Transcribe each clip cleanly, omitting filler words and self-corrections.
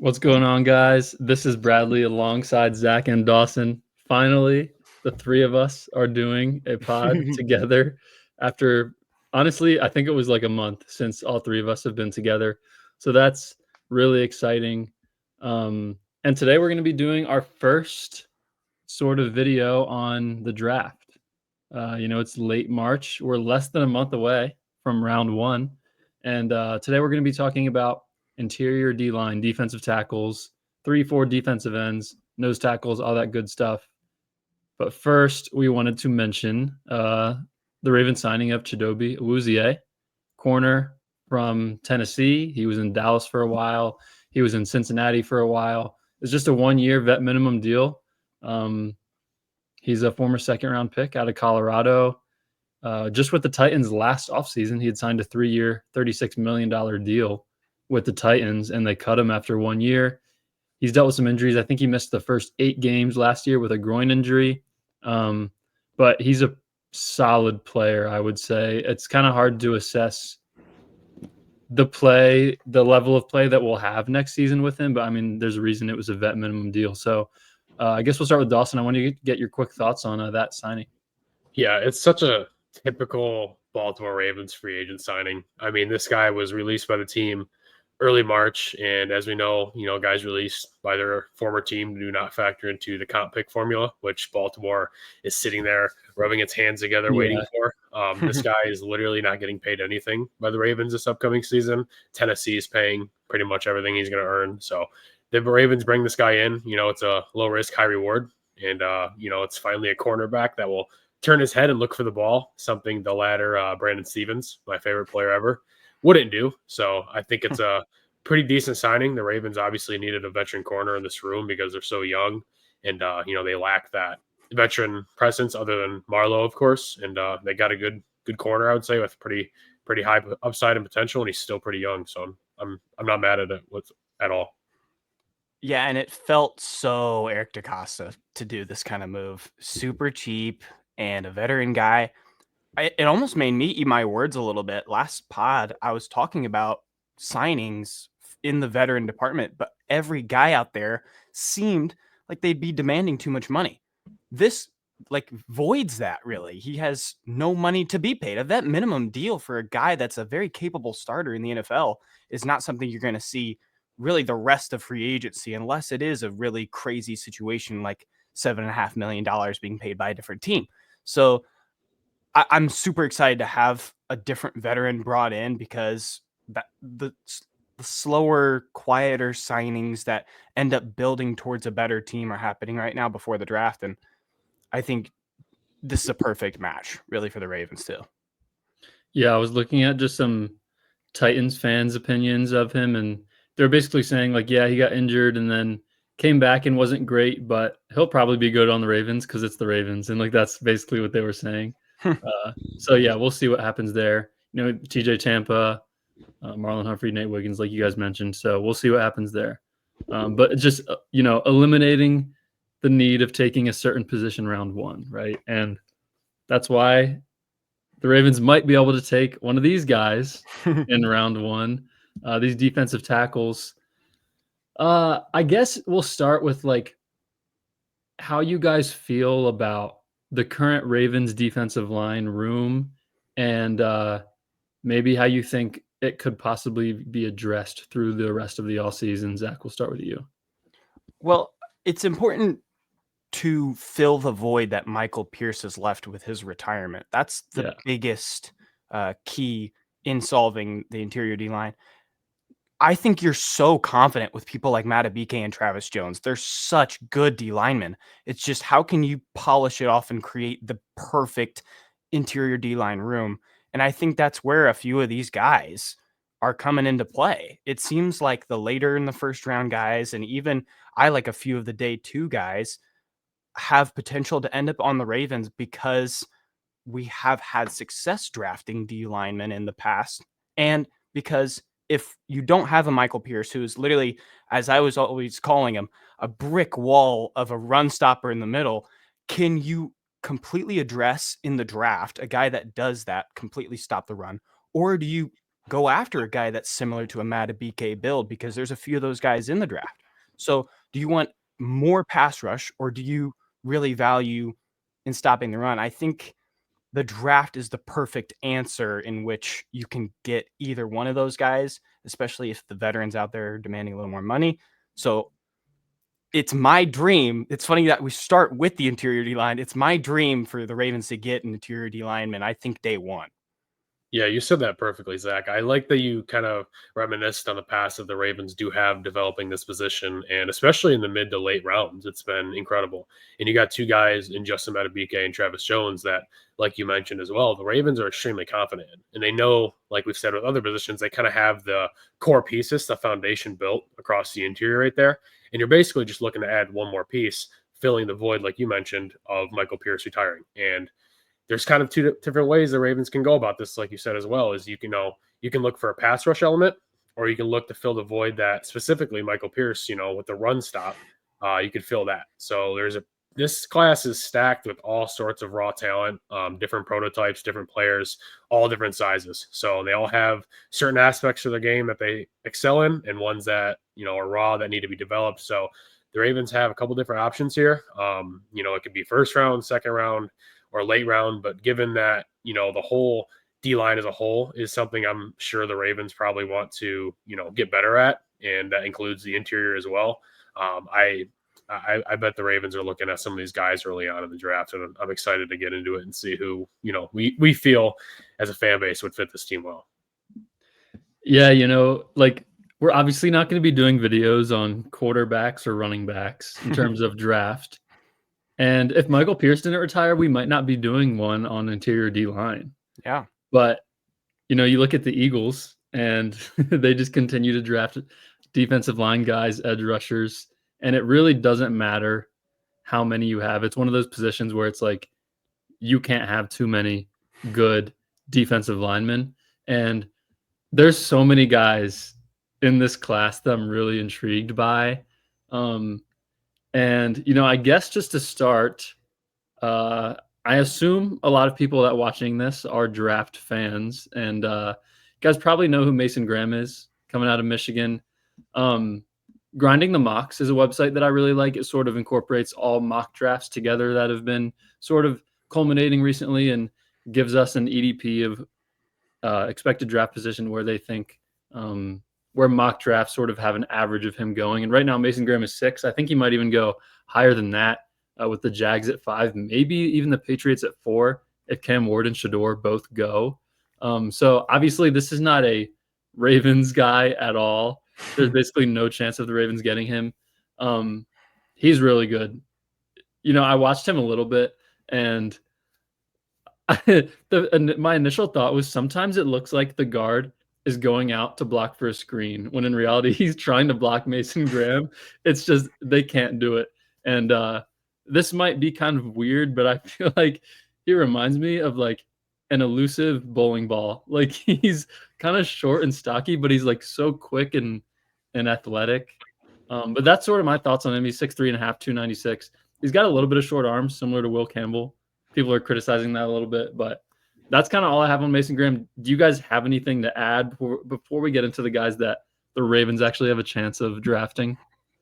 What's going on, guys? This is Bradley alongside Zach and Dawson. Finally, the three of us are doing a pod together after, honestly, I think it was like a month since all three of us have been together. So that's really exciting. And today we're going to be doing our first sort of video on the draft. It's late March. We're less than a month away from round one. And today we're going to be talking about interior D-line, defensive tackles, 3-4 defensive ends, nose tackles, all that good stuff. But first, we wanted to mention the Ravens signing of Chidobe Awuzie, corner from Tennessee. He was in Dallas for a while. He was in Cincinnati for a while. It's just a one-year vet minimum deal. He's a former second-round pick out of Colorado. Just with the Titans last offseason, he had signed a 3-year, $36 million deal with the Titans, and they cut him after 1 year. He's dealt with some injuries. I think he missed the first 8 games last year with a groin injury. But he's a solid player, I would say. It's kind of hard to assess the level of play that we'll have next season with him. But, I mean, there's a reason it was a vet minimum deal. So I guess we'll start with Dawson. I want to get your quick thoughts on that signing. Yeah, it's such a typical Baltimore Ravens free agent signing. I mean, this guy was released by the team early March, and as we know, guys released by their former team do not factor into the comp pick formula, which Baltimore is sitting there rubbing its hands together waiting for. This guy is literally not getting paid anything by the Ravens this upcoming season. Tennessee is paying pretty much everything he's going to earn. So the Ravens bring this guy in. It's a low risk, high reward, and it's finally a cornerback that will turn his head and look for the ball, something the latter Brandon Stevens, my favorite player ever, wouldn't do. So I think it's a pretty decent signing. The Ravens obviously needed a veteran corner in this room because they're so young, and they lack that veteran presence other than Marlowe, of course. And they got a good corner, I would say, with pretty high upside and potential, and he's still pretty young. So I'm not mad at it at all. Yeah, and it felt so Eric DaCosta to do this kind of move. Super cheap and a veteran guy. It almost made me eat my words a little bit. Last pod, I was talking about signings in the veteran department, but every guy out there seemed like they'd be demanding too much money. This voids that, really. He has no money to be paid. A vet minimum deal for a guy that's a very capable starter in the NFL is not something you're going to see really the rest of free agency, unless it is a really crazy situation like $7.5 million being paid by a different team. So I'm super excited to have a different veteran brought in, because the slower, quieter signings that end up building towards a better team are happening right now before the draft. And I think this is a perfect match, really, for the Ravens too. Yeah, I was looking at just some Titans fans' opinions of him, and they're basically saying, like, yeah, he got injured and then came back and wasn't great, but he'll probably be good on the Ravens because it's the Ravens. And, like, that's basically what they were saying. So, yeah, we'll see what happens there. TJ Tampa, Marlon Humphrey, Nate Wiggins, like you guys mentioned. So we'll see what happens there. But just, eliminating the need of taking a certain position round one, right? And that's why the Ravens might be able to take one of these guys in round one, these defensive tackles. I guess we'll start with, like, how you guys feel about the current Ravens defensive line room, and maybe how you think it could possibly be addressed through the rest of the offseason. Zach, we'll start with you. Well, it's important to fill the void that Michael Pierce has left with his retirement. That's the biggest key in solving the interior D-line. I think you're so confident with people like Matabike and Travis Jones. They're such good D linemen. It's just, how can you polish it off and create the perfect interior D-line room? And I think that's where a few of these guys are coming into play. It seems like the later in the first round guys, and even I like a few of the day 2 guys, have potential to end up on the Ravens because we have had success drafting D linemen in the past. And because if you don't have a Michael Pierce, who is literally, as I was always calling him, a brick wall of a run stopper in the middle, can you completely address in the draft a guy that does that, completely stop the run? Or do you go after a guy that's similar to a Madubuike build, because there's a few of those guys in the draft. So do you want more pass rush, or do you really value in stopping the run? I think the draft is the perfect answer in which you can get either one of those guys, especially if the veterans out there are demanding a little more money. So it's my dream. It's funny that we start with the interior D line. It's my dream for the Ravens to get an interior D lineman, I think, day one. Yeah, you said that perfectly, Zach. I like that you kind of reminisced on the past that the Ravens do have developing this position, and especially in the mid to late rounds, it's been incredible. And you got two guys in Justin Madubuike and Travis Jones that, like you mentioned as well, the Ravens are extremely confident in. And they know, like we've said with other positions, they kind of have the core pieces, the foundation built across the interior right there. And you're basically just looking to add one more piece, filling the void, like you mentioned, of Michael Pierce retiring. And there's kind of two different ways the Ravens can go about this, like you said as well, is you can look for a pass rush element, or you can look to fill the void that specifically Michael Pierce, with the run stop, you could fill that. So this class is stacked with all sorts of raw talent, different prototypes, different players, all different sizes. So they all have certain aspects of their game that they excel in, and ones that are raw that need to be developed. So the Ravens have a couple different options here. It could be first round, second round, or late round. But given that, the whole D line as a whole is something I'm sure the Ravens probably want to, get better at. And that includes the interior as well. I bet the Ravens are looking at some of these guys early on in the draft, and I'm excited to get into it and see who, we feel as a fan base would fit this team well. Yeah, like we're obviously not going to be doing videos on quarterbacks or running backs in terms of draft. And if Michael Pierce didn't retire, we might not be doing one on interior D line. Yeah. But, you look at the Eagles and they just continue to draft defensive line guys, edge rushers, and it really doesn't matter how many you have. It's one of those positions where it's like you can't have too many good defensive linemen. And there's so many guys in this class that I'm really intrigued by. And, I guess just to start, I assume a lot of people that watching this are draft fans, and you guys probably know who Mason Graham is, coming out of Michigan. Grinding the Mocks is a website that I really like. It sort of incorporates all mock drafts together that have been sort of culminating recently, and gives us an EDP of expected draft position where they think where mock drafts sort of have an average of him going. And right now, Mason Graham is 6. I think he might even go higher than that with the Jags at 5, maybe even the Patriots at 4 if Cam Ward and Shador both go. So obviously, this is not a Ravens guy at all. There's basically no chance of the Ravens getting him. He's really good. I watched him a little bit, and my initial thought was sometimes it looks like the guard is going out to block for a screen, when in reality he's trying to block Mason Graham. It's just they can't do it. And this might be kind of weird, but I feel like he reminds me of like an elusive bowling ball. Like he's kind of short and stocky, but he's like so quick and athletic. But that's sort of my thoughts on him. He's 6'3.5", 296. He's got a little bit of short arms, similar to Will Campbell. People are criticizing that a little bit, but that's kind of all I have on Mason Graham. Do you guys have anything to add before we get into the guys that the Ravens actually have a chance of drafting?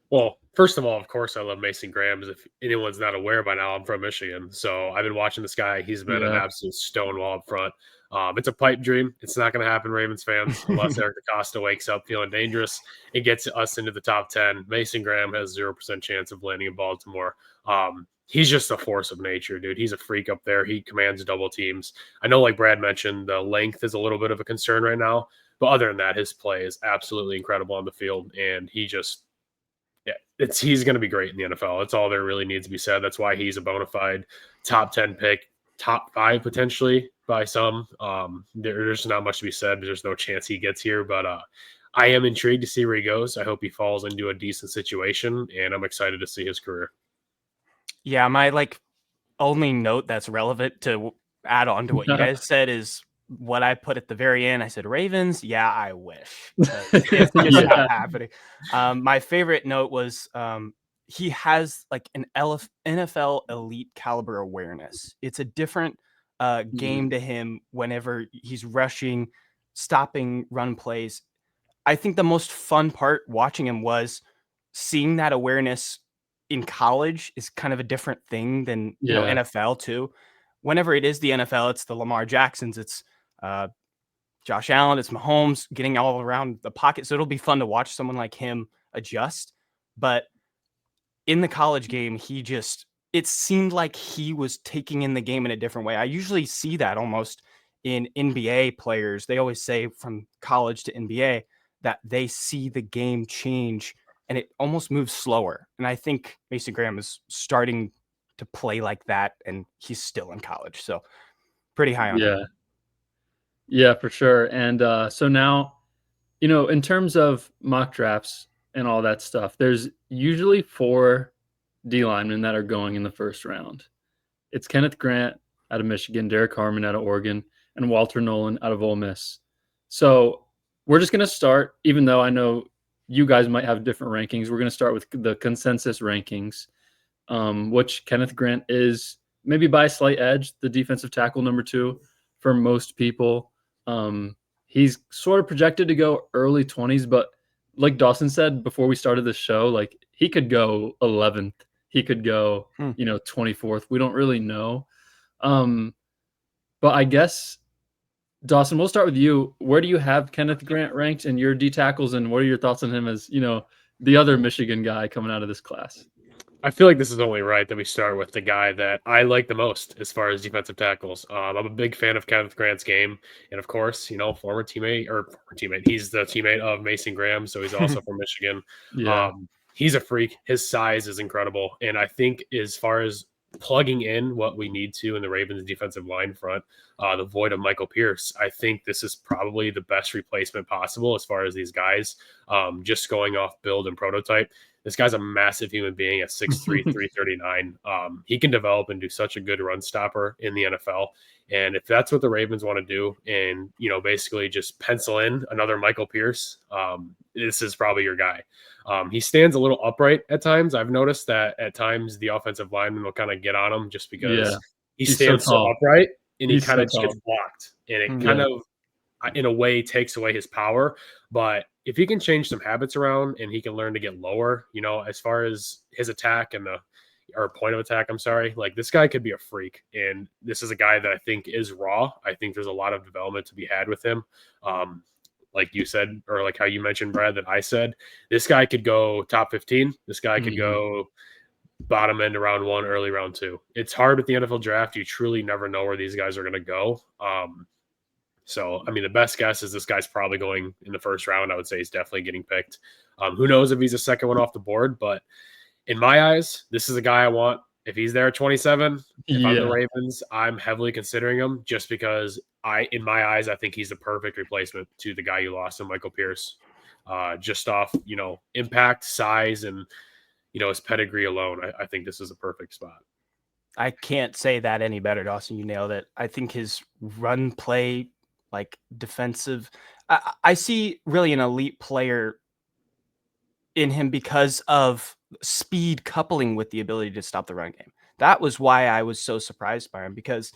Well, first of all, of course, I love Mason Graham. If anyone's not aware by now, I'm from Michigan. So I've been watching this guy. He's been an absolute stonewall up front. It's a pipe dream. It's not going to happen, Ravens fans, unless Eric DeCosta wakes up feeling dangerous and gets us into the top 10. Mason Graham has 0% chance of landing in Baltimore. He's just a force of nature, dude. He's a freak up there. He commands double teams. I know, like Brad mentioned, the length is a little bit of a concern right now. But other than that, his play is absolutely incredible on the field. And he's going to be great in the NFL. That's all there really needs to be said. That's why he's a bona fide top 10 pick, top 5 potentially by some. There's not much to be said. There's no chance he gets here, but I am intrigued to see where he goes. I hope he falls into a decent situation, and I'm excited to see his career. Yeah, my only note that's relevant to add on to what you guys said is what I put at the very end. I said Ravens. Yeah, I wish. It's not happening. My favorite note was he has an NFL elite caliber awareness. It's a different game to him whenever he's rushing stopping run plays. I think the most fun part watching him was seeing that awareness in college is kind of a different thing than, NFL too. Whenever it is the NFL, it's the Lamar Jacksons, it's Josh Allen, it's Mahomes getting all around the pocket. So it'll be fun to watch someone like him adjust. But in the college game, it seemed like he was taking in the game in a different way. I usually see that almost in NBA players. They always say from college to NBA that they see the game change and it almost moves slower. And I think Mason Graham is starting to play like that, and he's still in college. So pretty high on him. Yeah, for sure. And so now, in terms of mock drafts and all that stuff, there's usually 4 D linemen that are going in the first round. It's Kenneth Grant out of Michigan, Derrick Harmon out of Oregon, and Walter Nolen out of Ole Miss. So we're just going to start, even though I know you guys might have different rankings. We're going to start with the consensus rankings, which Kenneth Grant is maybe by a slight edge, the defensive tackle number 2 for most people. He's sort of projected to go early 20s, but like Dawson said before we started the show, like he could go 11th. He could go, 24th. We don't really know. But I guess, Dawson, we'll start with you. Where do you have Kenneth Grant ranked in your D tackles, and what are your thoughts on him as, the other Michigan guy coming out of this class? I feel like this is only right that we start with the guy that I like the most as far as defensive tackles. I'm a big fan of Kenneth Grant's game. And of course, former teammate, he's the teammate of Mason Graham. So he's also from Michigan. Yeah. He's a freak. His size is incredible. And I think as far as plugging in what we need to in the Ravens defensive line front, the void of Michael Pierce, I think this is probably the best replacement possible as far as these guys, just going off build and prototype. This guy's a massive human being at 6'3", 339. He can develop and do such a good run stopper in the NFL. And if that's what the Ravens want to do and, basically just pencil in another Michael Pierce, this is probably your guy. He stands a little upright at times. I've noticed that at times the offensive lineman will kind of get on him just because he stands so upright and he kind of gets blocked. And it kind of, in a way, takes away his power. But if he can change some habits around and he can learn to get lower, as far as his attack and or point of attack, like this guy could be a freak. And this is a guy that I think is raw. I think there's a lot of development to be had with him. Like you said, or like how you mentioned, Brad, that I said, this guy could go top 15. This guy could go bottom end of round 1, early round 2. It's hard with the NFL draft. You truly never know where these guys are going to go. So, the best guess is this guy's probably going in the first round. I would say he's definitely getting picked. Who knows if he's a second one off the board, but in my eyes, this is a guy I want. If he's there at 27, if I'm the Ravens, I'm heavily considering him just because in my eyes, I think he's the perfect replacement to the guy you lost in Michael Pierce. Just off, impact, size, and, his pedigree alone. I think this is a perfect spot. I can't say that any better, Dawson. You nailed it. I think his run play, like defensive, I see really an elite player in him because of speed coupling with the ability to stop the run game. That was why I was so surprised by him, because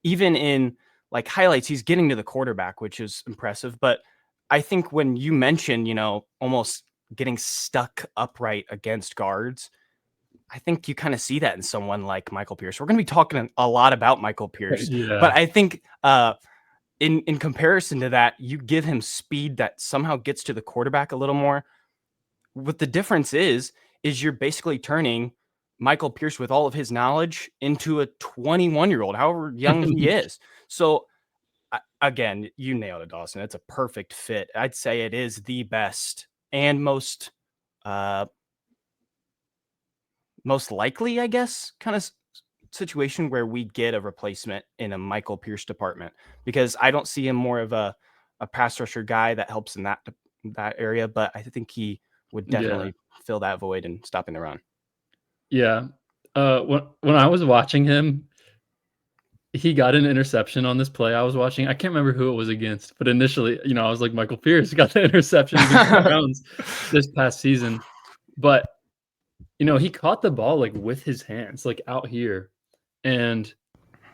even in like highlights, he's getting to the quarterback, which is impressive. But I think when you mentioned, almost getting stuck upright against guards, I think you kind of see that in someone like Michael Pierce. We're going to be talking a lot about Michael Pierce, but I think in comparison to that, you give him speed that somehow gets to the quarterback a little more. What the difference is you're basically turning Michael Pierce with all of his knowledge into a 21-year-old, however young he is. So again, you nailed it, Dawson. It's a perfect fit. I'd say it is the best and most likely, I guess, kind of situation where we get a replacement in a Michael Pierce department, because I don't see him more of a pass rusher guy that helps in that area, but I think he would definitely fill that void in stopping the run. Yeah. When I was watching him, he got an interception on this play I was watching. I can't remember who it was against, but initially, I was like, Michael Pierce got the interception against the Browns this past season. But, he caught the ball like with his hands, like out here. And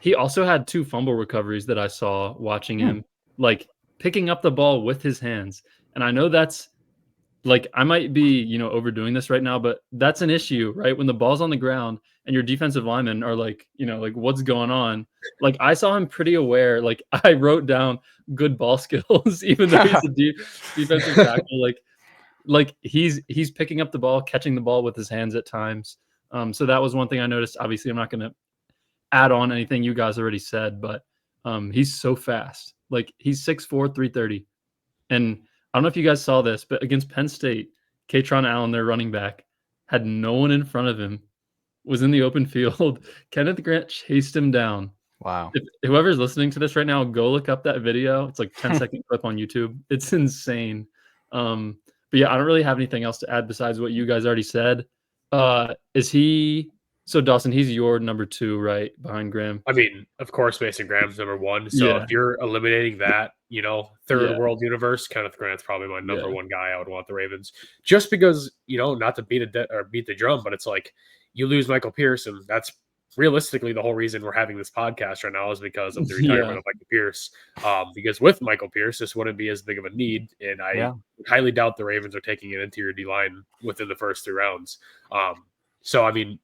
he also had 2 fumble recoveries that I saw watching him. Like picking up the ball with his hands. And I know that's like, I might be, overdoing this right now, but that's an issue, right? When the ball's on the ground and your defensive linemen are like, like what's going on? Like I saw him pretty aware. Like I wrote down good ball skills, even though he's a defensive tackle. Like he's picking up the ball, catching the ball with his hands at times. So that was one thing I noticed. Obviously, I'm not going to add on anything you guys already said, but he's so fast. Like he's 6'4", 330. And I don't know if you guys saw this, but against Penn State, Katron Allen, their running back, had no one in front of him, was in the open field. Kenneth Grant chased him down. Wow. If whoever's listening to this right now, go look up that video. It's like 10-second clip on YouTube. It's insane. But yeah, I don't really have anything else to add besides what you guys already said. So Dawson, he's your number 2, right? Behind Graham. I mean, of course, Mason Graham's number 1. So Yeah. if you're eliminating that, third world universe, Kenneth Grant's probably my number 1 guy I would want the Ravens. Just because, not to beat the drum, but it's like you lose Michael Pierce, and that's realistically the whole reason we're having this podcast right now is because of the retirement of Michael Pierce. Because with Michael Pierce, this wouldn't be as big of a need, and I highly doubt the Ravens are taking an interior D-line within the first 3 rounds. So, I mean,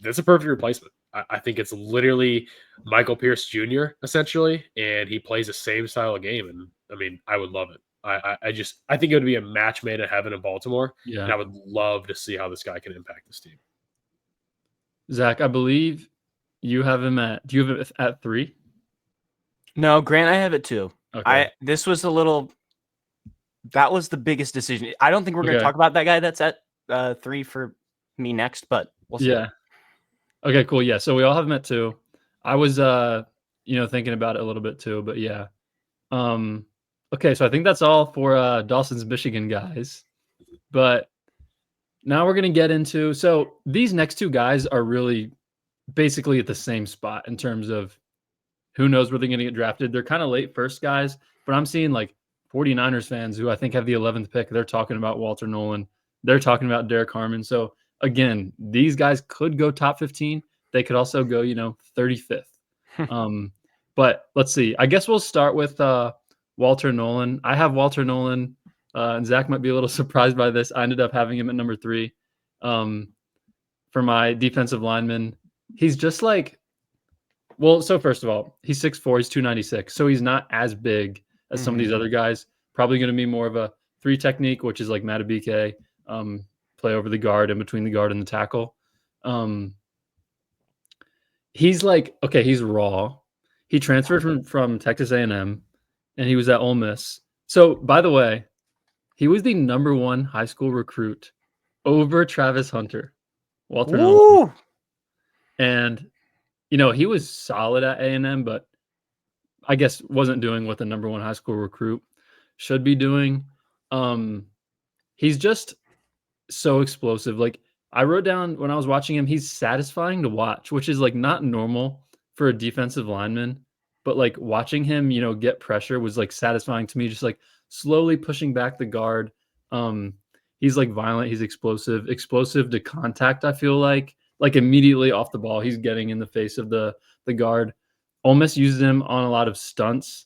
that's a perfect replacement. I think it's literally Michael Pierce Jr. essentially, and he plays the same style of game. And I mean, I would love it. I think it would be a match made in heaven in Baltimore. Yeah. And I would love to see how this guy can impact this team. Zach, I believe you have him do you have it at 3? No, Grant, I have it 2. Okay. That was the biggest decision. I don't think we're going to talk about that guy that's at 3 for me next, but we'll see. Yeah. Okay, cool. Yeah. So we all have him at 2. I was, thinking about it a little bit too, but yeah. Okay. So I think that's all for Dawson's Michigan guys, but now we're going to get into, so these next 2 guys are really basically at the same spot in terms of who knows where they're going to get drafted. They're kind of late first guys, but I'm seeing like 49ers fans who I think have the 11th pick. They're talking about Walter Nolen. They're talking about Derrick Harmon. So again, these guys could go top 15. They could also go, 35th. But let's see. I guess we'll start with Walter Nolen. I have Walter Nolen, and Zach might be a little surprised by this. I ended up having him at number 3 for my defensive lineman. He's just like, well, so first of all, he's 6'4", he's 296. So he's not as big as some of these other guys. Probably going to be more of a 3 technique, which is like Matabike, play over the guard in between the guard and the tackle. He's like, okay, he's raw. He transferred from Texas A&M, and he was at Ole Miss. So, by the way, he was the number 1 high school recruit over Travis Hunter, Walter Nolen. And, he was solid at A&M, but I guess wasn't doing what the number 1 high school recruit should be doing. He's just so explosive. Like I wrote down when I was watching him, he's satisfying to watch, which is like not normal for a defensive lineman, but like watching him, get pressure was like satisfying to me, just like slowly pushing back the guard. He's like violent. He's explosive to contact. I feel like immediately off the ball, he's getting in the face of the guard. Ole Miss uses him on a lot of stunts.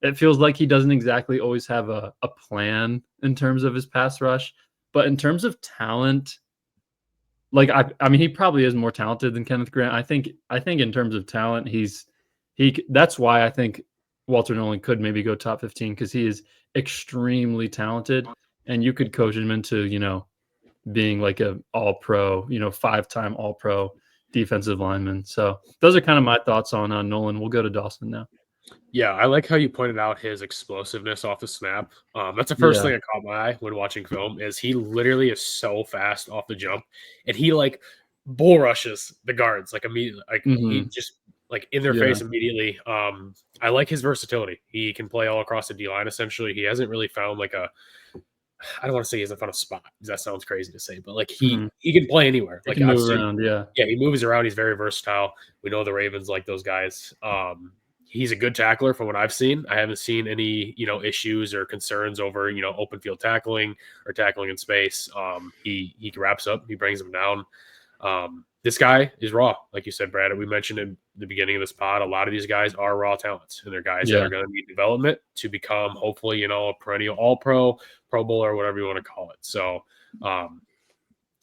It feels like he doesn't exactly always have a plan in terms of his pass rush. But in terms of talent, like I mean, he probably is more talented than Kenneth Grant. I think in terms of talent, that's why I think Walter Nolen could maybe go top 15 because he is extremely talented, and you could coach him into being like a all-pro, 5-time all-pro defensive lineman. So those are kind of my thoughts on Nolen. We'll go to Dawson now. Yeah, I like how you pointed out his explosiveness off the snap. That's the first thing that caught my eye when watching film is he literally is so fast off the jump, and he like bull rushes the guards like immediately. Like he just like in their face immediately. I like his versatility. He can play all across the D-line essentially. He hasn't really found like I don't want to say he hasn't found a spot because that sounds crazy to say, but like he can play anywhere. Like he can move around, yeah, he moves around. He's very versatile. We know the Ravens like those guys. He's a good tackler from what I've seen. I haven't seen any, issues or concerns over, open field tackling or tackling in space. He wraps up, he brings them down. This guy is raw, like you said, Brad. We mentioned in the beginning of this pod, a lot of these guys are raw talents, and they're guys that are going to need development to become, hopefully, a perennial All-Pro, Pro Bowl, or whatever you want to call it. So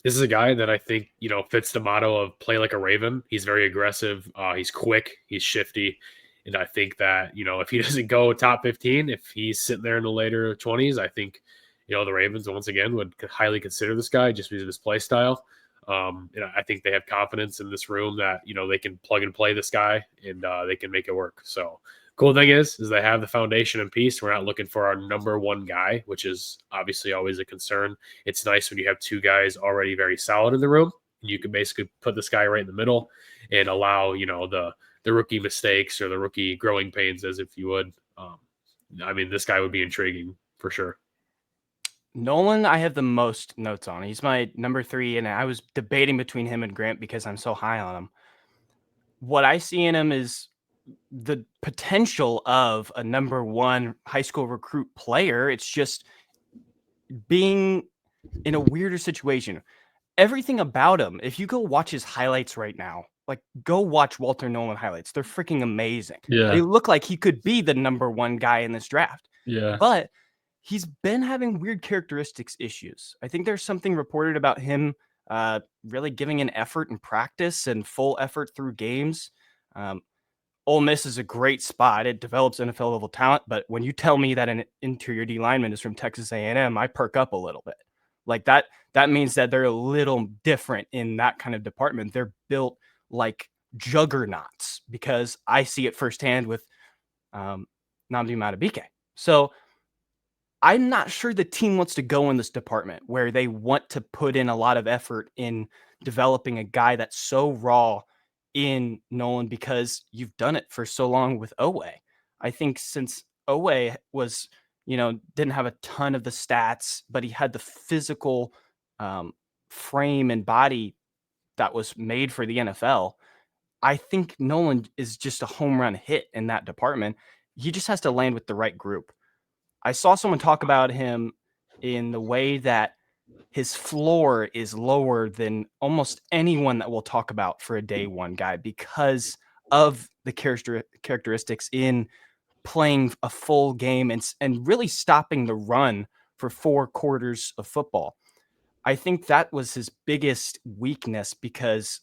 this is a guy that I think, fits the motto of play like a Raven. He's very aggressive. He's quick. He's shifty. And I think that, if he doesn't go top 15, if he's sitting there in the later 20s, I think, the Ravens, once again, would highly consider this guy just because of his play style. And I think they have confidence in this room that, they can plug and play this guy and they can make it work. So cool thing is they have the foundation in peace. We're not looking for our number one guy, which is obviously always a concern. It's nice when you have two guys already very solid in the room. You can basically put this guy right in the middle and allow, the rookie mistakes or the rookie growing pains, as if you would. This guy would be intriguing for sure. Nolen, I have the most notes on. He's my number 3, and I was debating between him and Grant because I'm so high on him. What I see in him is the potential of a number 1 high school recruit player. It's just being in a weirder situation. Everything about him, if you go watch his highlights right now, like go watch Walter Nolen highlights. They're freaking amazing. Yeah. They look like he could be the number 1 guy in this draft. Yeah. But he's been having weird characteristics issues. I think there's something reported about him really giving an effort in practice and full effort through games. Ole Miss is a great spot. It develops NFL level talent. But when you tell me that an interior D lineman is from Texas A&M, I perk up a little bit. Like that means that they're a little different in that kind of department. They're built like juggernauts because I see it firsthand with Nnamdi Madubuike. So I'm not sure the team wants to go in this department where they want to put in a lot of effort in developing a guy that's so raw in Nolen because you've done it for so long with Owe. I think since Owe was, didn't have a ton of the stats, but he had the physical frame and body that was made for the NFL. I think Nolen is just a home run hit in that department. He just has to land with the right group. I saw someone talk about him in the way that his floor is lower than almost anyone that we'll talk about for a day 1 guy because of the characteristics in playing a full game and really stopping the run for 4 quarters of football. I think that was his biggest weakness because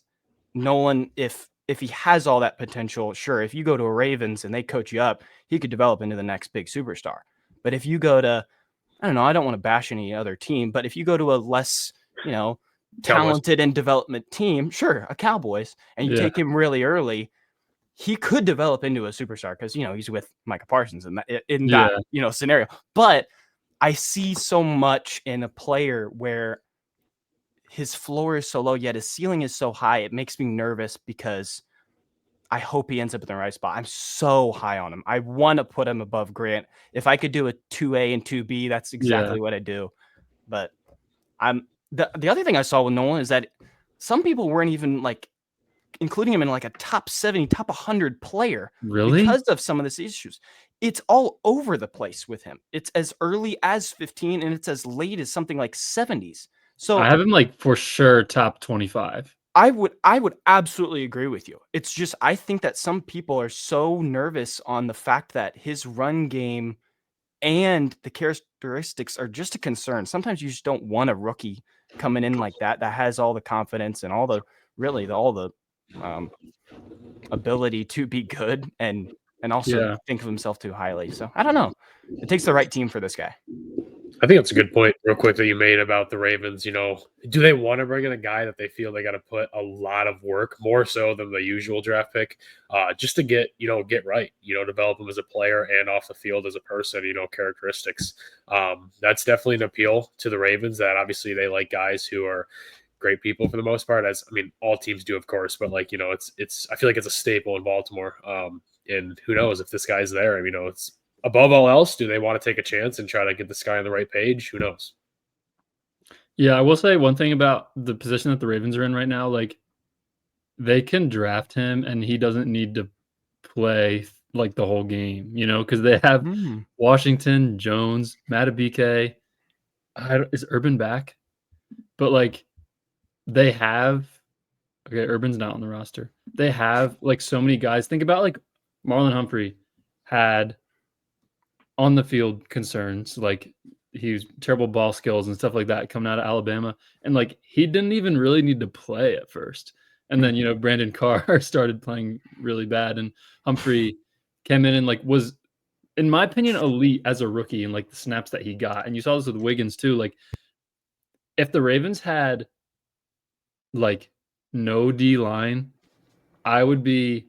Nolen, if he has all that potential, sure, if you go to a Ravens and they coach you up, he could develop into the next big superstar. But if you go to, I don't know, I don't want to bash any other team, but if you go to a less, talented and development team, sure, a Cowboys, and you take him really early, he could develop into a superstar because, he's with Micah Parsons in that scenario. But I see so much in a player where his floor is so low, yet his ceiling is so high. It makes me nervous because I hope he ends up in the right spot. I'm so high on him. I want to put him above Grant. If I could do a 2A and 2B, that's exactly what I do. But the other thing I saw with Nolen is that some people weren't even including him in a top 70, top 100 player because of some of these issues. It's all over the place with him. It's as early as 15 and it's as late as something like 70s. So I have him for sure top 25. I would absolutely agree with you. It's just I think that some people are so nervous on the fact that his run game and the characteristics are just a concern. Sometimes you just don't want a rookie coming in like that has all the confidence and all the ability to be good and also think of himself too highly. So I don't know. It takes the right team for this guy. I think that's a good point real quick that you made about the Ravens. Do they want to bring in a guy that they feel they got to put a lot of work, more so than the usual draft pick, just to get right, develop him as a player and off the field as a person, characteristics. That's definitely an appeal to the Ravens that obviously they like guys who are great people for the most part, all teams do, of course, but it's I feel like it's a staple in Baltimore. And who knows if this guy's there, it's above all else, do they want to take a chance and try to get this guy on the right page? Who knows? Yeah, I will say one thing about the position that the Ravens are in right now. They can draft him and he doesn't need to play the whole game, because they have Washington, Jones, Madubuike. Is Urban back? But they have Okay, Urban's not on the roster. They have like so many guys. Think about like Marlon Humphrey had on the field concerns, like he was terrible ball skills and stuff like that coming out of Alabama. And like he didn't even really need to play at first. And then, Brandon Carr started playing really bad. And Humphrey came in and like was, in my opinion, elite as a rookie and like the snaps that he got. And you saw this with Wiggins too. Like if the Ravens had like no D line, I would be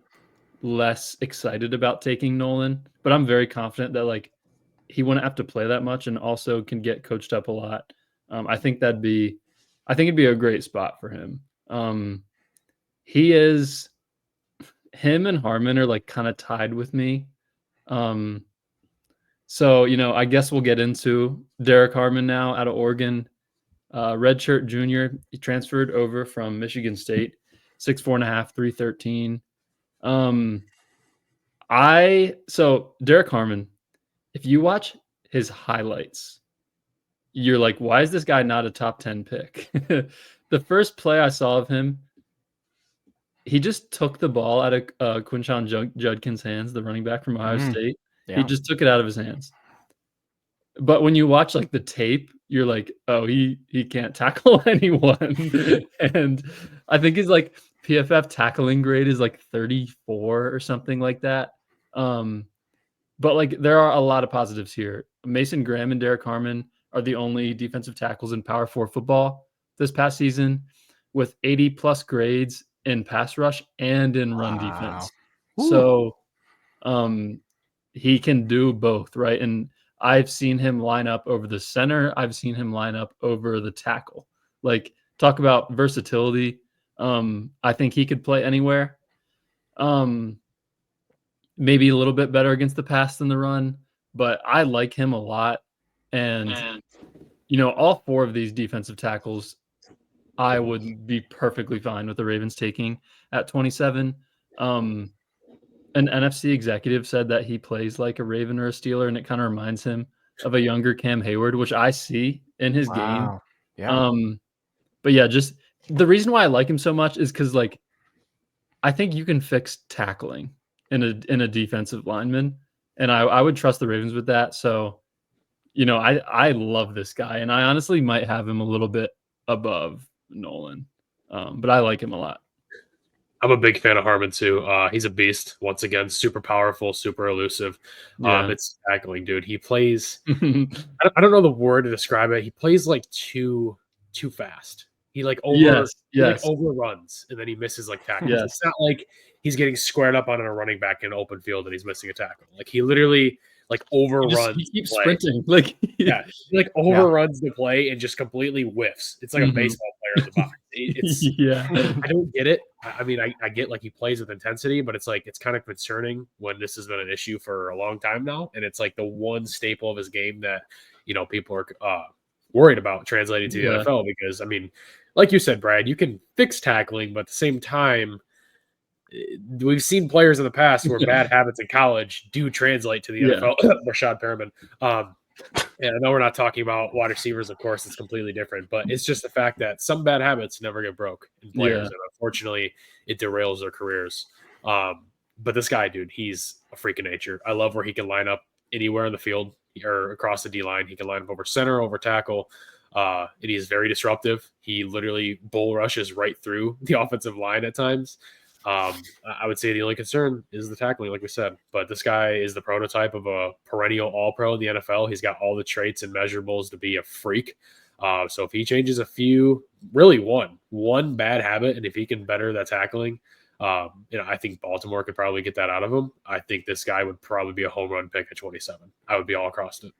less excited about taking Nolen, but I'm very confident that like he wouldn't have to play that much and also can get coached up a lot. I think it'd be a great spot for him. Him and Harmon are like kind of tied with me. So, I guess we'll get into Derrick Harmon now out of Oregon. Redshirt junior. He transferred over from Michigan State, 6'4.5", 313. So Derrick Harmon, if you watch his highlights, you're like, why is this guy not a top 10 pick? The first play I saw of him, he just took the ball out of Quinshon Judkins' hands, the running back from Ohio State. Yeah. He just took it out of his hands. But when you watch like the tape, you're like, oh, he can't tackle anyone. And I think his like PFF tackling grade is like 34 or something like that. But like there are a lot of positives here. Mason Graham and Derrick Harmon are the only defensive tackles in Power 4 football this past season with 80 plus grades in pass rush and in run defense. Ooh. So he can do both, right? And I've seen him line up over the center. I've seen him line up over the tackle. Like, talk about versatility. I think he could play anywhere. Maybe a little bit better against the pass than the run, but I like him a lot. And, all four of these defensive tackles, I would be perfectly fine with the Ravens taking at 27. An NFC executive said that he plays like a Raven or a Steeler, and it kind of reminds him of a younger Cam Hayward, which I see in his game. Yeah. But yeah, just the reason why I like him so much is because like I think you can fix tackling in a defensive lineman, and I would trust the Ravens with that. So, I love this guy, and I honestly might have him a little bit above Nolen, but I like him a lot. I'm a big fan of Harmon too. He's a beast. Once again, super powerful, super elusive. Yeah. It's tackling, dude. He plays. I don't know the word to describe it. He plays like too fast. He like overruns and then he misses like tackles. Yes. It's not like he's getting squared up on a running back in open field and he's missing a tackle. Like he literally like overruns. He keeps sprinting. Like he like overruns the play and just completely whiffs. It's like a baseball player in the box. It's I don't get it. I mean, I get like he plays with intensity, but it's like it's kind of concerning when this has been an issue for a long time now, and it's like the one staple of his game that people are worried about translating to the NFL because I mean, like you said, Brad, you can fix tackling, but at the same time, we've seen players in the past where bad habits in college do translate to the NFL. Rashad Perriman. And I know we're not talking about wide receivers, of course, it's completely different, but it's just the fact that some bad habits never get broke in players, and unfortunately, it derails their careers. But this guy, dude, he's a freak of nature. I love where he can line up anywhere in the field or across the D-line. He can line up over center, over tackle. And he's very disruptive. He literally bull rushes right through the offensive line at times. I would say the only concern is the tackling, like we said. But this guy is the prototype of a perennial All-Pro in the NFL. He's got all the traits and measurables to be a freak. So if he changes a few, really one bad habit, and if he can better that tackling, I think Baltimore could probably get that out of him. I think this guy would probably be a home run pick at 27. I would be all across it.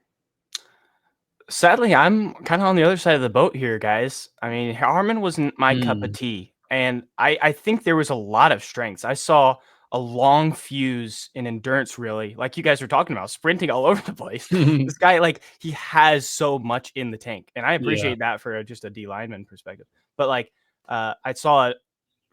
Sadly, I'm kind of on the other side of the boat here, guys. I mean, Harmon wasn't my cup of tea. And I think there was a lot of strengths. I saw a long fuse in endurance, really, like you guys were talking about, sprinting all over the place. This guy, like, he has so much in the tank. And I appreciate that for just a D lineman perspective. But like, I saw a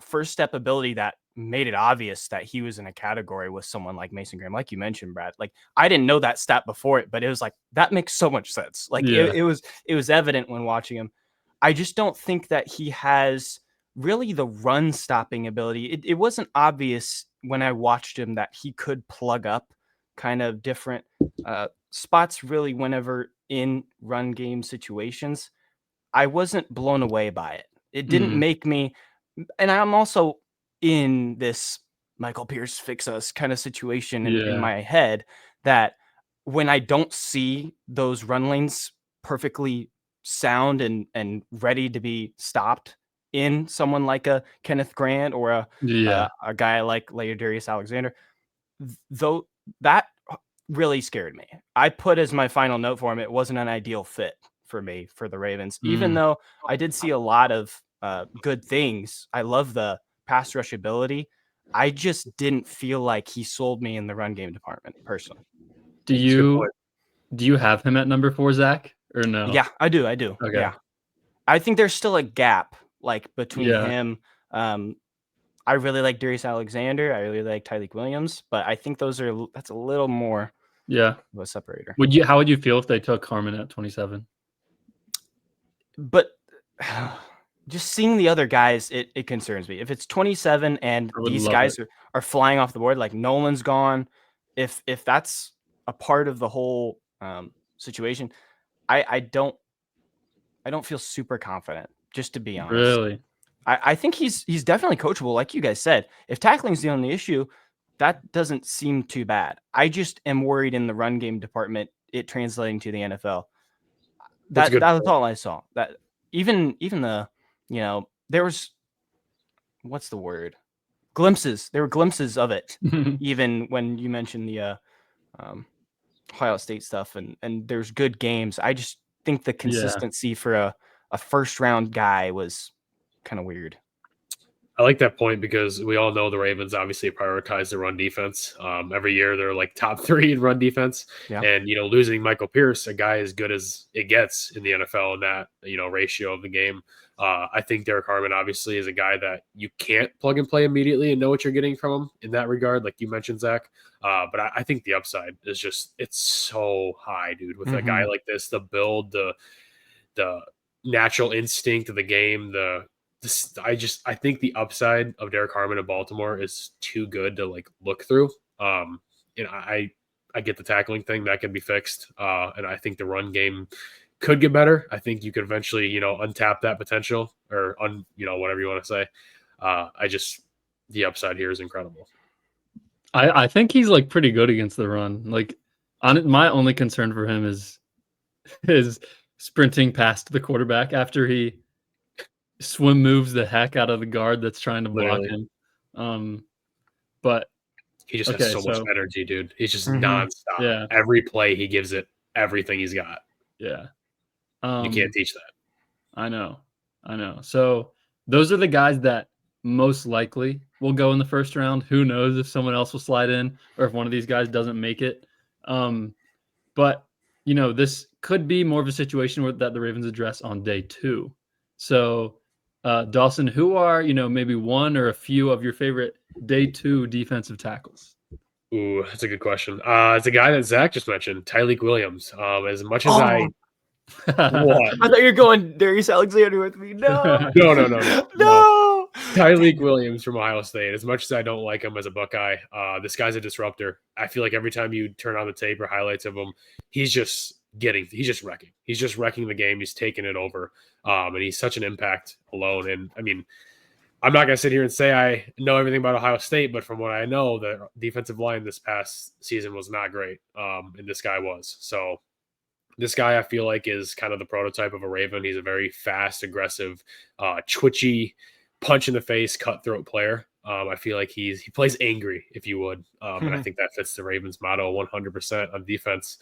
first step ability that made it obvious that he was in a category with someone like Mason Graham, like you mentioned, Brad. Like, I didn't know that stat before it, but it was like, that makes so much sense. Like it was evident when watching him. I just don't think that he has really the run stopping ability. It wasn't obvious when I watched him that he could plug up kind of different spots really whenever in run game situations. I wasn't blown away by it. It didn't Mhm. make me, and I'm also in this Michael Pierce fix us kind of situation in Yeah. my head that when I don't see those run lanes perfectly sound and ready to be stopped in someone like a Kenneth Grant or Yeah. a guy like Darius Alexander, though that really scared me. I put as my final note for him, it wasn't an ideal fit for me for the Ravens, even Mm. though I did see a lot of good things. I love the pass rush ability. I just didn't feel like he sold me in the run game department personally. Do It's a good point. you have him at number 4, Zach, or no? Yeah, I do. I do. Okay. Yeah. I think there's still a gap like between Yeah. him. I really like Darius Alexander. I really like Tyreek Williams, but I think that's a little more Yeah. of a separator. How would you feel if they took Harmon at 27? But just seeing the other guys, it concerns me. If it's 27 and I would these love it. guys are flying off the board, like Nolan's gone, if that's a part of the whole situation, I don't feel super confident, just to be honest. Really? I think he's definitely coachable, like you guys said. If tackling's the only issue, that doesn't seem too bad. I just am worried in the run game department, it translating to the NFL. That's a good That's point. all I saw. That even the there was, what's the word, glimpses. There were glimpses of it, even when you mentioned the um, Ohio State stuff, and there's good games. I just think the Yeah. consistency for a first round guy was kind of weird. I like that point because we all know the Ravens obviously prioritize the run defense. Every year they're like top 3 in run defense, Yeah. and losing Michael Pierce, a guy as good as it gets in the NFL in that ratio of the game. I think Derrick Harmon obviously is a guy that you can't plug and play immediately and know what you're getting from him in that regard, like you mentioned, Zach. But I think the upside is it's so high, dude. With a guy like this, the build, the natural instinct of the game, I think the upside of Derrick Harmon in Baltimore is too good to like look through. And I get the tackling thing that can be fixed, and I think the run game could get better. I think you could eventually untap that potential or whatever you want to say. The upside here is incredible. I think he's like pretty good against the run. Like my only concern for him is sprinting past the quarterback after he swim moves the heck out of the guard that's trying to block Literally. him. But He just has okay, so much so energy, dude. He's just Mhm. nonstop. yeah, Every play he gives it everything he's got. yeah. You can't teach that. I know. So those are the guys that most likely will go in the first round. Who knows if someone else will slide in or if one of these guys doesn't make it. But this could be more of a situation that the Ravens address on day 2. So, Dawson, who are maybe one or a few of your favorite day 2 defensive tackles? Ooh, that's a good question. It's a guy that Zach just mentioned, Tyreek Williams. As much as Oh, what? I thought you were going Darius Alexander with me. No, No. no. Tyreek Williams from Ohio State. As much as I don't like him as a Buckeye, this guy's a disruptor. I feel like every time you turn on the tape or highlights of him, he's just wrecking. He's just wrecking the game. He's taking it over. And he's such an impact alone. And I mean, I'm not going to sit here and say I know everything about Ohio State, but from what I know, the defensive line this past season was not great. And this guy was. So this guy, I feel like, is kind of the prototype of a Raven. He's a very fast, aggressive, twitchy, punch in the face, cutthroat player. I feel like he plays angry, if you would. And I think that fits the Ravens motto 100% on defense.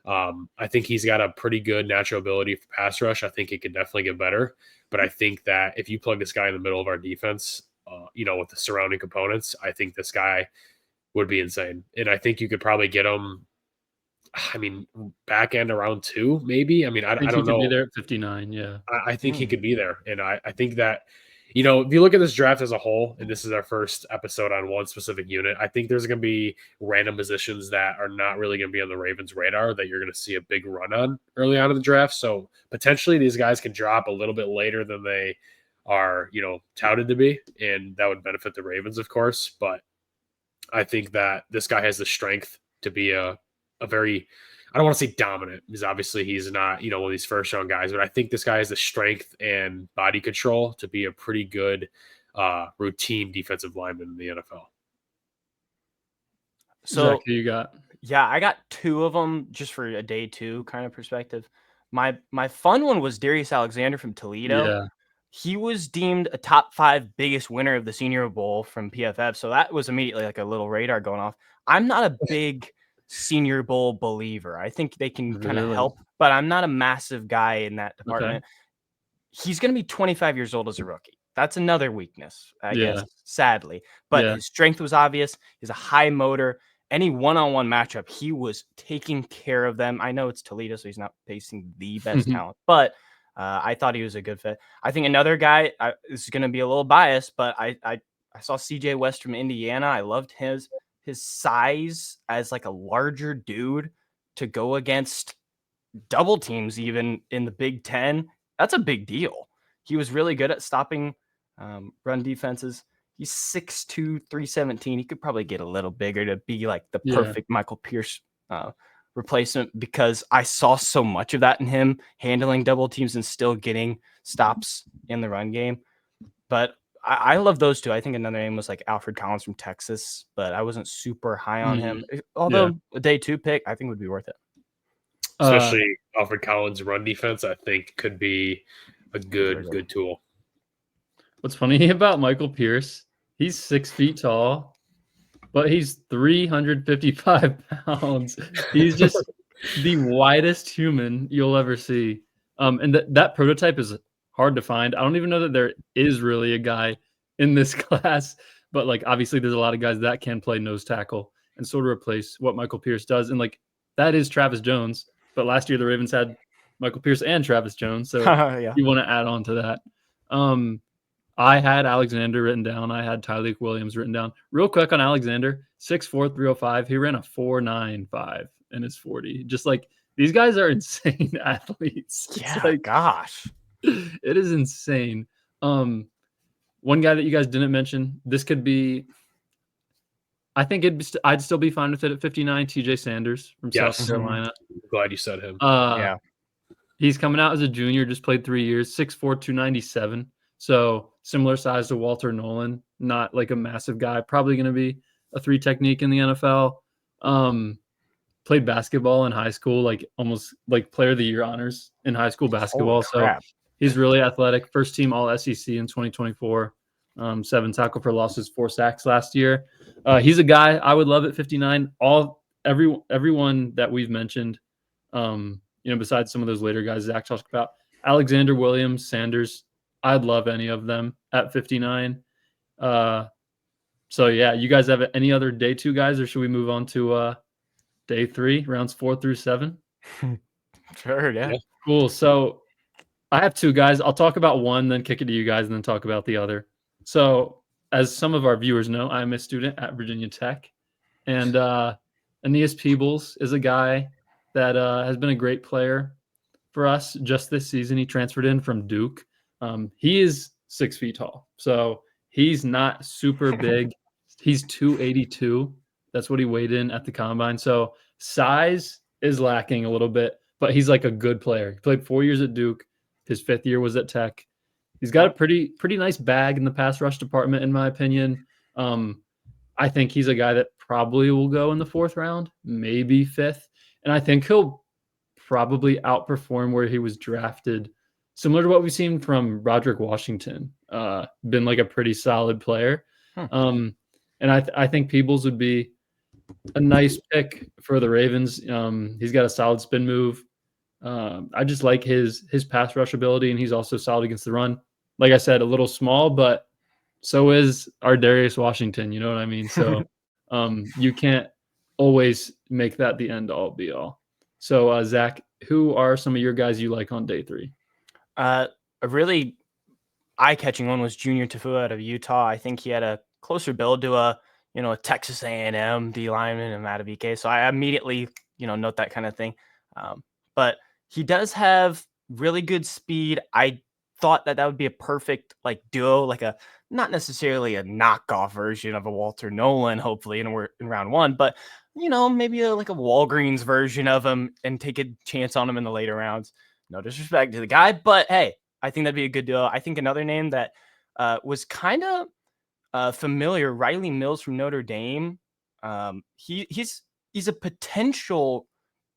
I think he's got a pretty good natural ability for pass rush. I think he could definitely get better. But I think that if you plug this guy in the middle of our defense, with the surrounding components, I think this guy would be insane. And I think you could probably get him, I mean, back end around 2, maybe. I mean, I think he don't could be know. there at 59. Yeah. I think he could be there. And I think that, if you look at this draft as a whole, and this is our first episode on one specific unit, I think there's going to be random positions that are not really going to be on the Ravens' radar that you're going to see a big run on early on in the draft. So potentially these guys can drop a little bit later than they are, touted to be, and that would benefit the Ravens, of course. But I think that this guy has the strength to be a very, I don't want to say dominant, because obviously he's not, one of these first round guys, but I think this guy has the strength and body control to be a pretty good routine defensive lineman in the NFL. So Zach, who you got? yeah, I got two of them just for a day two kind of perspective. My fun one was Darius Alexander from Toledo. Yeah. He was deemed a top 5 biggest winner of the Senior Bowl from PFF. So that was immediately like a little radar going off. I'm not a big Senior Bowl believer. I think they can kind of Really? help, but I'm not a massive guy in that Okay. department. He's going to be 25 years old as a rookie. That's another weakness, I Yeah. guess, sadly. But Yeah. his strength was obvious. He's a high motor. Any one-on-one matchup, he was taking care of them. I know it's Toledo, so he's not facing the best talent, but I thought he was a good fit. I think another guy is going to be a little biased, but I saw CJ West from Indiana. I loved his size as like a larger dude to go against double teams even in the Big Ten. That's a big deal. He was really good at stopping run defenses. He's 6'2", 317. He could probably get a little bigger to be like the perfect Michael Pierce replacement, because I saw so much of that in him handling double teams and still getting stops in the run game. But I love those two. I think another name was like Alfred Collins from Texas, but I wasn't super high on him. Although a day 2 pick, I think would be worth it. Especially Alfred Collins' run defense, I think could be a good tool. What's funny about Michael Pierce, he's 6 feet tall, but he's 355 pounds. He's just the widest human you'll ever see. And that prototype is hard to find. I don't even know that there is really a guy in this class, but like obviously there's a lot of guys that can play nose tackle and sort of replace what Michael Pierce does. And like that is Travis Jones. But last year the Ravens had Michael Pierce and Travis Jones, so you want to add on to that. I had Alexander written down. I had Tyleik Williams written down. Real quick on Alexander, 6'4", 305. He ran a 4.95 in his 40. Just like these guys are insane athletes. Yeah, like, gosh, it is insane. One guy that you guys didn't mention, this could be. I think I'd still be fine with it at 59. TJ Sanders from South Carolina. Glad you said him. Yeah, he's coming out as a junior. Just played 3 years. 6'4", 297. So similar size to Walter Nolen. Not like a massive guy. Probably going to be a 3 technique in the NFL. Played basketball in high school, like almost like player of the year honors in high school basketball. So he's really athletic. First team all SEC in 2024. 7 tackle for losses, 4 sacks last year. He's a guy I would love at 59. Everyone that we've mentioned, besides some of those later guys Zach talked about, Alexander, Williams, Sanders, I'd love any of them at 59. So yeah, you guys have any other day 2 guys, or should we move on to day 3, rounds 4 through 7? Sure, yeah. Cool. So I have 2 guys. I'll talk about one, then kick it to you guys, and then talk about the other. So as some of our viewers know, I'm a student at Virginia Tech, and Aeneas Peebles is a guy that has been a great player for us just this season. He transferred in from Duke. He is 6 feet tall, so he's not super big. He's 282. That's what he weighed in at the combine. So size is lacking a little bit, but he's like a good player. He played 4 years at Duke. His 5th year was at Tech. He's got a pretty nice bag in the pass rush department, in my opinion. I think he's a guy that probably will go in the 4th round, maybe 5th. And I think he'll probably outperform where he was drafted, similar to what we've seen from Roderick Washington. Been like a pretty solid player. And I think Peebles would be a nice pick for the Ravens. He's got a solid spin move. I just like his pass rush ability, and he's also solid against the run. Like I said, a little small, but so is our Darius Washington. You know what I mean? So you can't always make that the end all be all. So Zach, who are some of your guys you like on day 3? A really eye-catching one was Junior Tafua out of Utah. I think he had a closer build to a Texas A&M D lineman and Mattavike. So I immediately note that kind of thing. But he does have really good speed. I thought that would be a perfect like duo, like a not necessarily a knockoff version of a Walter Nolen, hopefully in round one, but maybe like a Walgreens version of him and take a chance on him in the later rounds. No disrespect to the guy, but hey, I think that'd be a good duo. I think another name that was kind of familiar, Riley Mills from Notre Dame. He's a potential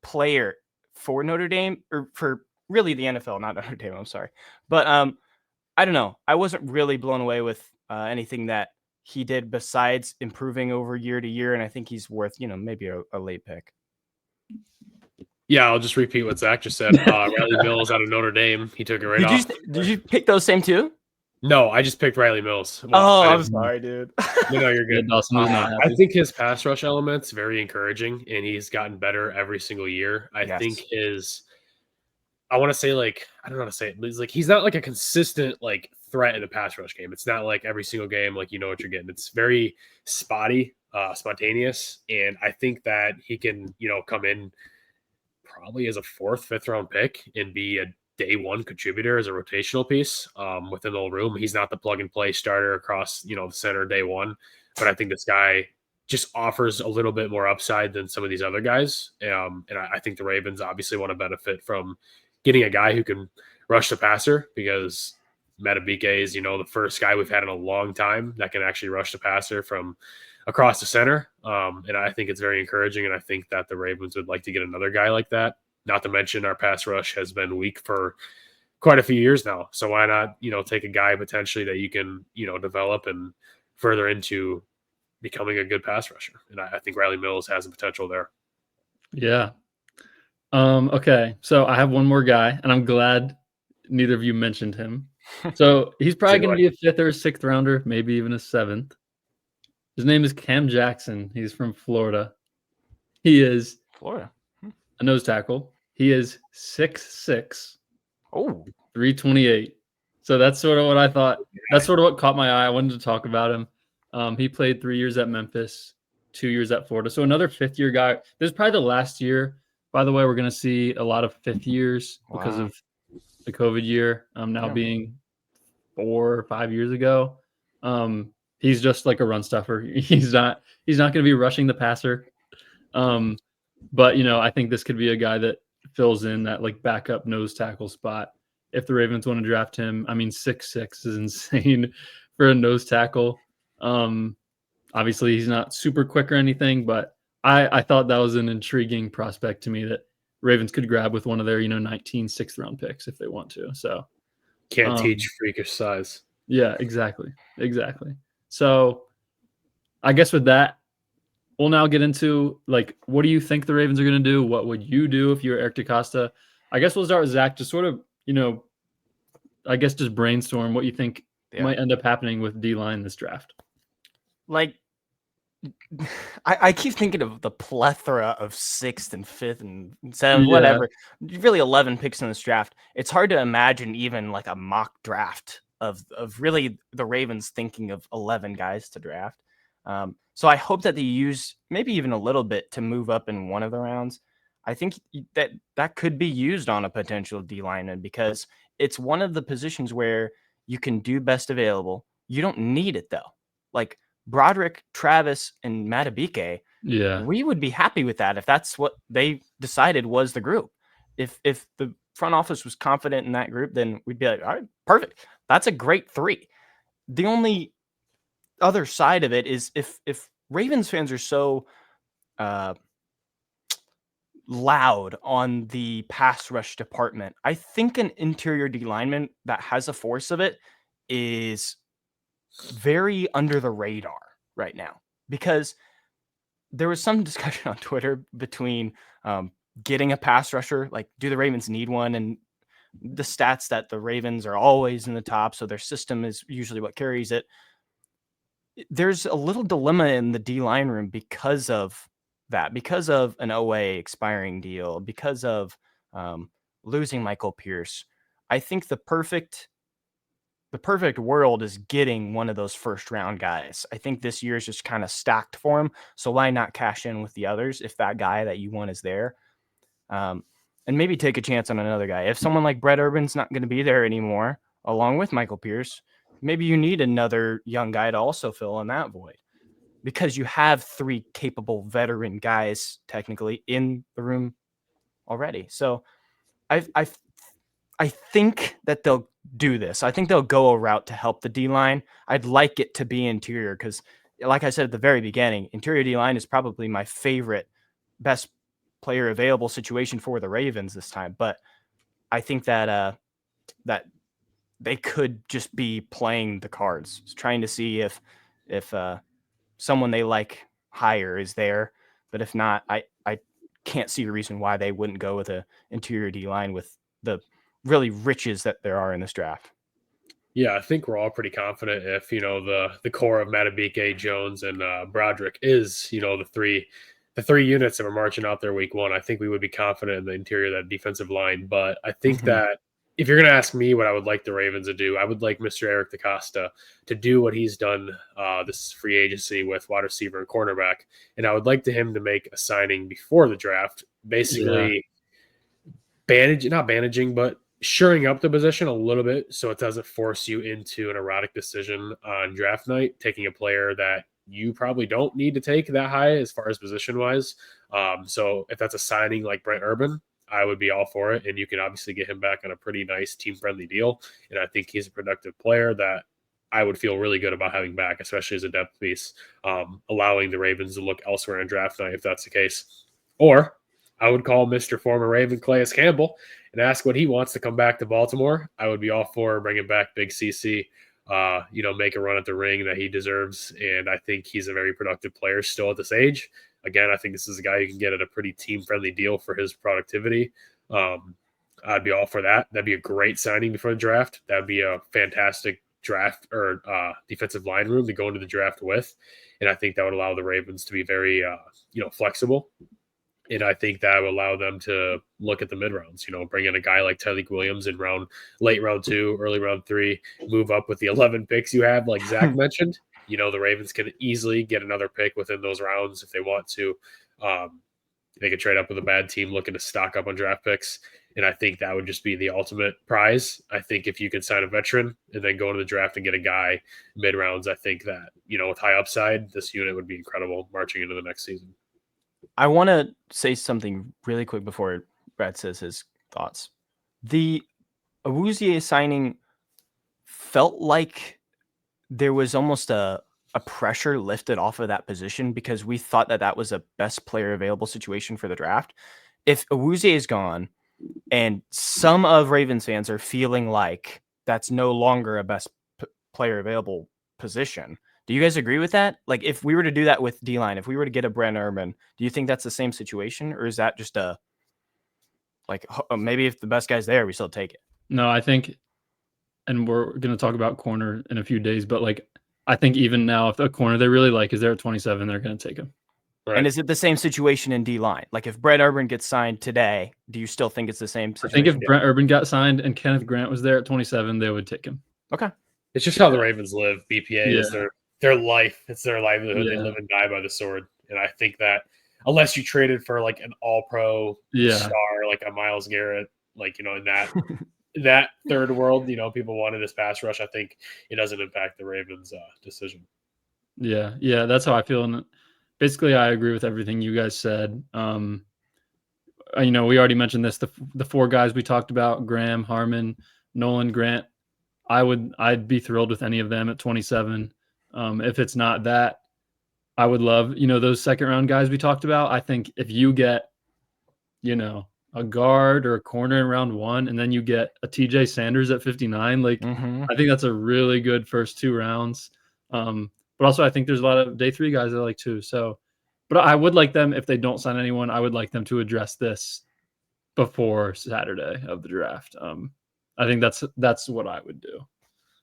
player for Notre Dame or for really the NFL, not Notre Dame. I'm sorry, but I don't know. I wasn't really blown away with anything that he did besides improving over year to year, and I think he's worth maybe a late pick. Yeah, I'll just repeat what Zach just said. Riley Mills out of Notre Dame. He took it right off. Did you pick those same two? No, I just picked Riley Mills. Well, I'm sorry, dude. No, you're good. Dawson was not happy. I think his pass rush element's very encouraging, and he's gotten better every single year. I think I want to say I don't know how to say it, but he's not like a consistent like threat in a pass rush game. It's not like every single game like you know what you're getting. It's very spotty, spontaneous, and I think that he can come in probably as a 4th, 5th round pick and be a day one contributor as a rotational piece within the whole room. He's not the plug and play starter across the center day one, but I think this guy just offers a little bit more upside than some of these other guys. And I think the Ravens obviously want to benefit from getting a guy who can rush the passer because Madubuike is, the first guy we've had in a long time that can actually rush the passer from across the center. And I think it's very encouraging. And I think that the Ravens would like to get another guy like that. Not to mention our pass rush has been weak for quite a few years now. So why not, take a guy potentially that you can, develop and further into becoming a good pass rusher. And I think Riley Mills has the potential there. Yeah. Okay. So I have one more guy, and I'm glad neither of you mentioned him. So he's probably going to be a 5th or a 6th rounder, maybe even a 7th. His name is Cam Jackson. He's from Florida. He is Florida. A nose tackle. He is 6'6". Oh, 328. So that's sort of what I thought. That's sort of what caught my eye. I wanted to talk about him. He played 3 years at Memphis, 2 years at Florida. So another 5th-year guy. This is probably the last year. By the way, we're going to see a lot of 5th years because of the COVID year being 4 or 5 years ago. He's just like a run stuffer. He's not going to be rushing the passer. But I think this could be a guy that fills in that like backup nose tackle spot if the Ravens want to draft him. I mean, 6'6" is insane for a nose tackle. Obviously he's not super quick or anything, but I thought that was an intriguing prospect to me that Ravens could grab with one of their 19 6th round picks if they want to. So can't teach freakish size. Yeah, exactly. So I guess with that, we'll now get into what do you think the Ravens are going to do? What would you do if you were Eric DeCosta? I guess we'll start with Zach to sort of, I guess just brainstorm what you think might end up happening with D-line this draft. I keep thinking of the plethora of 6th and 5th and 7th, whatever. Really 11 picks in this draft. It's hard to imagine even like a mock draft of really the Ravens thinking of 11 guys to draft. So I hope that they use maybe even a little bit to move up in one of the rounds. I think that could be used on a potential D lineman because it's one of the positions where you can do best available. You don't need it though. Like Broderick, Travis, and Madubuike, we would be happy with that if that's what they decided was the group. If the front office was confident in that group, then we'd be like, all right, perfect. That's a great 3. The only other side of it is if Ravens fans are so loud on the pass rush department, I think an interior D lineman that has a force of it is very under the radar right now because there was some discussion on Twitter between getting a pass rusher, like do the Ravens need one, and the stats that the Ravens are always in the top, so their system is usually what carries it. There's a little dilemma in the D-line room because of that, because of an OA expiring deal, because of losing Michael Pierce. I think the perfect world is getting one of those first round guys. I think this year is just kind of stacked for him. So why not cash in with the others if that guy that you want is there? And maybe take a chance on another guy. If someone like Brett Urban's not going to be there anymore, along with Michael Pierce, maybe you need another young guy to also fill in that void because you have 3 capable veteran guys technically in the room already. So I think that they'll do this. I think they'll go a route to help the D-line. I'd like it to be interior because, like I said at the very beginning, interior D-line is probably my favorite, best player available situation for the Ravens this time. But I think that that they could just be playing the cards, trying to see if someone they like higher is there. But if not, I can't see a reason why they wouldn't go with a interior D-line with the really riches that there are in this draft. Yeah, I think we're all pretty confident if, the core of Matabike, Jones, and Broderick is, the three units that were marching out there week 1. I think we would be confident in the interior of that defensive line. But I think that if you're going to ask me what I would like the Ravens to do, I would like Mr. Eric DeCosta to do what he's done this free agency with wide receiver and cornerback. And I would like him to make a signing before the draft, basically not bandaging, but shoring up the position a little bit so it doesn't force you into an erotic decision on draft night, taking a player that you probably don't need to take that high as far as position wise. So if that's a signing like Brent Urban, I would be all for it. And you can obviously get him back on a pretty nice team friendly deal. And I think he's a productive player that I would feel really good about having back, especially as a depth piece, allowing the Ravens to look elsewhere on draft night if that's the case. Or I would call Mr. Former Raven Calais Campbell and ask what he wants to come back to Baltimore. I would be all for bringing back Big CC, make a run at the ring that he deserves. And I think he's a very productive player still at this age. Again, I think this is a guy you can get at a pretty team-friendly deal for his productivity. I'd be all for that. That'd be a great signing before the draft. That'd be a fantastic draft or defensive line room to go into the draft with. And I think that would allow the Ravens to be very, flexible. And I think that would allow them to look at the mid rounds, bring in a guy like Tyreek Williams in late round 2, early round 3, move up with the 11 picks you have, like Zach mentioned. The Ravens can easily get another pick within those rounds if they want to. They could trade up with a bad team looking to stock up on draft picks. And I think that would just be the ultimate prize. I think if you could sign a veteran and then go into the draft and get a guy mid rounds, I think that, with high upside, this unit would be incredible marching into the next season. I want to say something really quick before Brad says his thoughts. The Awuzie signing felt like there was almost a pressure lifted off of that position because we thought that was a best player available situation for the draft. If Awuzie is gone and some of Ravens fans are feeling like that's no longer a best player available position, do you guys agree with that? Like, if we were to do that with D-line, if we were to get a Brent Urban, do you think that's the same situation? Or is that just maybe if the best guy's there, we still take it? No, I think, and we're going to talk about corner in a few days, but I think even now, if a corner they really like is there at 27, they're going to take him. Right. And is it the same situation in D-line? Like, if Brent Urban gets signed today, do you still think it's the same situation? I think if Brent Urban got signed and Kenneth Grant was there at 27, they would take him. Okay. It's just how the Ravens live. BPA is their life. It's their livelihood. They live and die by the sword. And I think that unless you traded for like an all-pro star, like a Myles Garrett, in that third world, people wanted this pass rush. I think it doesn't impact the Ravens' decision. Yeah, that's how I feel. And basically, I agree with everything you guys said. We already mentioned this. The 4 guys we talked about: Graham, Harmon, Nolen, Grant. I'd be thrilled with any of them at 27. If it's not that, I would love, those second round guys we talked about. I think if you get, a guard or a corner in round 1, and then you get a TJ Sanders at 59, I think that's a really good first 2 rounds. But also I think there's a lot of day 3 guys I like too. So, but I would like them, if they don't sign anyone, I would like them to address this before Saturday of the draft. I think that's what I would do.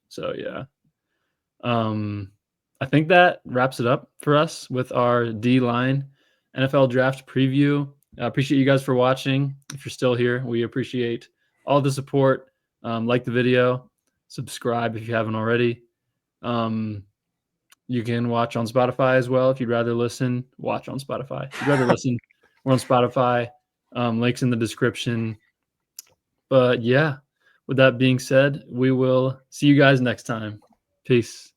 So yeah. I think that wraps it up for us with our D-line NFL draft preview. I appreciate you guys for watching. If you're still here, we appreciate all the support. Like the video, subscribe if you haven't already. You can watch on Spotify as well. If you'd rather listen, watch on Spotify. If you'd rather listen, we're on Spotify. Links in the description. But yeah, with that being said, we will see you guys next time. Peace.